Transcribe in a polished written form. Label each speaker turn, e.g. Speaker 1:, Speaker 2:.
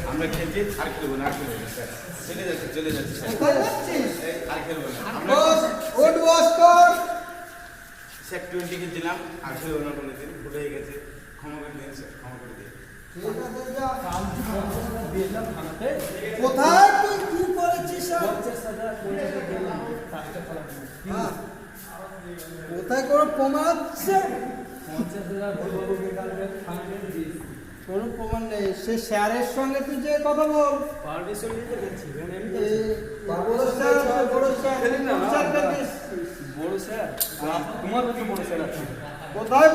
Speaker 1: আমরা খেলছি আর খেলবো না, চলে যাচ্ছি আর খেলবো না। স্যার 20 খেলছিলাম আর খেলবো না কোনোদিন, ভুলে গেছে, ক্ষমা করে দিন স্যার, ক্ষমা করে দিন।
Speaker 2: কোথায় তুই কি করেছিস? কোথায় কোনো প্রমাণ আছে? কোনো প্রমাণ নেই। সে স্যারের সঙ্গে তুই যে কথা বল,
Speaker 3: বড় স্যার, তোমার বড় স্যার আছে
Speaker 2: কোথায়